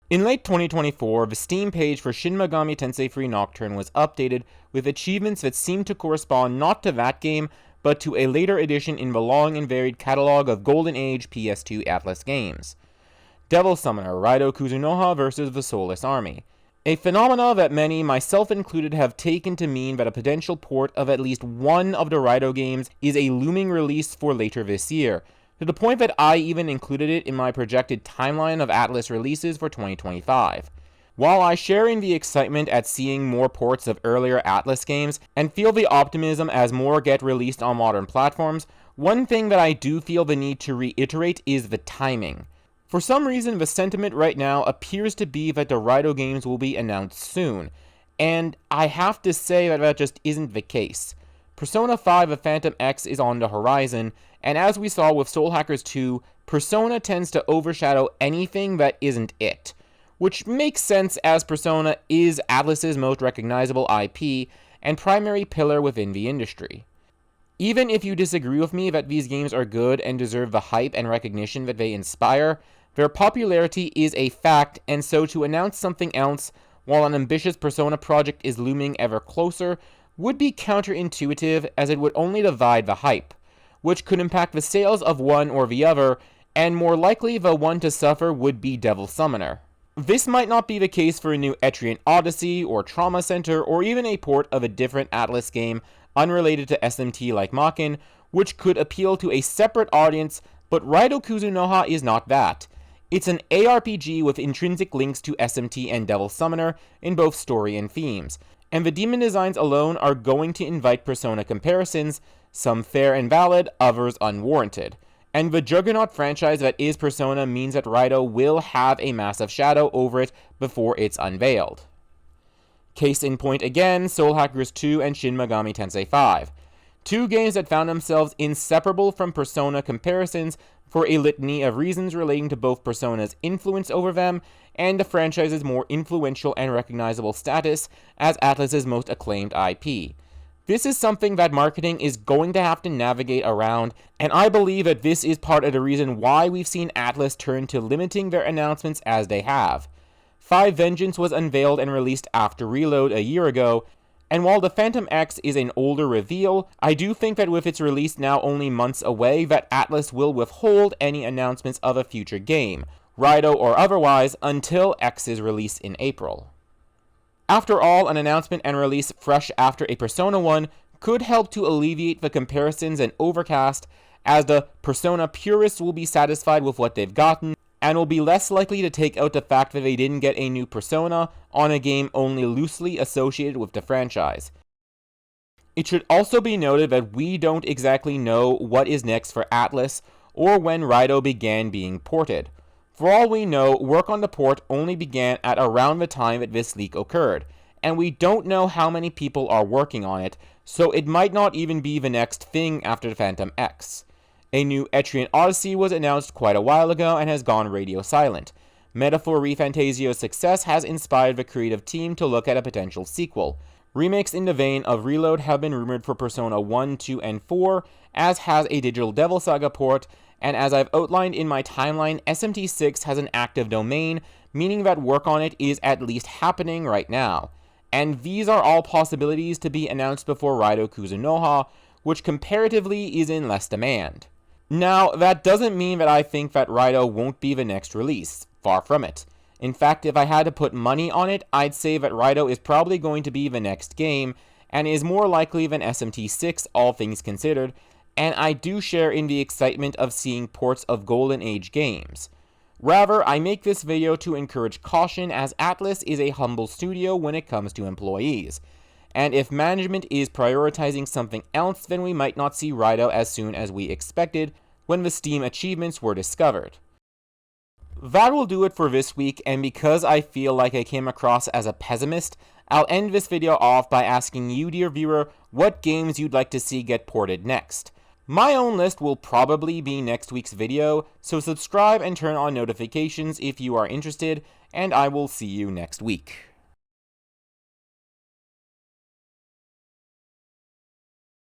In late 2024, the Steam page for Shin Megami Tensei 3 Nocturne was updated with achievements that seemed to correspond not to that game, but to a later edition in the long and varied catalog of Golden Age PS2 Atlas games. Devil Summoner Raidou Kuzunoha vs. the Soulless Army. A phenomena that many, myself included, have taken to mean that a potential port of at least one of the Raidou games is a looming release for later this year, to the point that I even included it in my projected timeline of Atlas releases for 2025. While I share in the excitement at seeing more ports of earlier Atlas games, and feel the optimism as more get released on modern platforms, one thing that I do feel the need to reiterate is the timing. For some reason, the sentiment right now appears to be that the Raidou games will be announced soon, and I have to say that that just isn't the case. Persona 5 of Phantom X is on the horizon, and as we saw with Soul Hackers 2, Persona tends to overshadow anything that isn't it, which makes sense as Persona is Atlas's most recognizable IP and primary pillar within the industry. Even if you disagree with me that these games are good and deserve the hype and recognition that they inspire, their popularity is a fact, and so to announce something else while an ambitious Persona project is looming ever closer would be counterintuitive, as it would only divide the hype, which could impact the sales of one or the other, and more likely the one to suffer would be Devil Summoner. This might not be the case for a new Etrian Odyssey or Trauma Center, or even a port of a different Atlas game unrelated to SMT like Makin, which could appeal to a separate audience, but Raidou Kuzunoha is not that. It's an ARPG with intrinsic links to SMT and Devil Summoner in both story and themes, and the demon designs alone are going to invite Persona comparisons, some fair and valid, others unwarranted. And the juggernaut franchise that is Persona means that Raidou will have a massive shadow over it before it's unveiled. Case in point again, Soul Hackers 2 and Shin Megami Tensei 5. Two games that found themselves inseparable from Persona comparisons for a litany of reasons relating to both Persona's influence over them and the franchise's more influential and recognizable status as Atlas's most acclaimed IP. This is something that marketing is going to have to navigate around, and I believe that this is part of the reason why we've seen Atlas turn to limiting their announcements as they have. 5 Vengeance was unveiled and released after Reload a year ago, and while the Phantom X is an older reveal, I do think that with its release now only months away, that Atlas will withhold any announcements of a future game, Raidou or otherwise, until X's release in April. After all, an announcement and release fresh after a Persona 1 could help to alleviate the comparisons and overcast, as the Persona purists will be satisfied with what they've gotten, and will be less likely to take out the fact that they didn't get a new Persona on a game only loosely associated with the franchise. It should also be noted that we don't exactly know what is next for Atlas, or when Raidou began being ported. For all we know, work on the port only began at around the time that this leak occurred, and we don't know how many people are working on it, so it might not even be the next thing after the Phantom X. A new Etrian Odyssey was announced quite a while ago and has gone radio silent. Metaphor ReFantasio's success has inspired the creative team to look at a potential sequel. Remakes in the vein of Reload have been rumored for Persona 1, 2, and 4, as has a Digital Devil Saga port, and as I've outlined in my timeline, SMT6 has an active domain, meaning that work on it is at least happening right now. And these are all possibilities to be announced before Raidou Kuzunoha, which comparatively is in less demand. Now, that doesn't mean that I think that Raidou won't be the next release. Far from it. In fact, if I had to put money on it, I'd say that Raidou is probably going to be the next game, and is more likely than SMT6, all things considered, and I do share in the excitement of seeing ports of Golden Age games. Rather, I make this video to encourage caution, as Atlas is a humble studio when it comes to employees, and if management is prioritizing something else, then we might not see Raidou as soon as we expected when the Steam achievements were discovered. That will do it for this week, and because I feel like I came across as a pessimist, I'll end this video off by asking you, dear viewer, what games you'd like to see get ported next. My own list will probably be next week's video, so subscribe and turn on notifications if you are interested, and I will see you next week.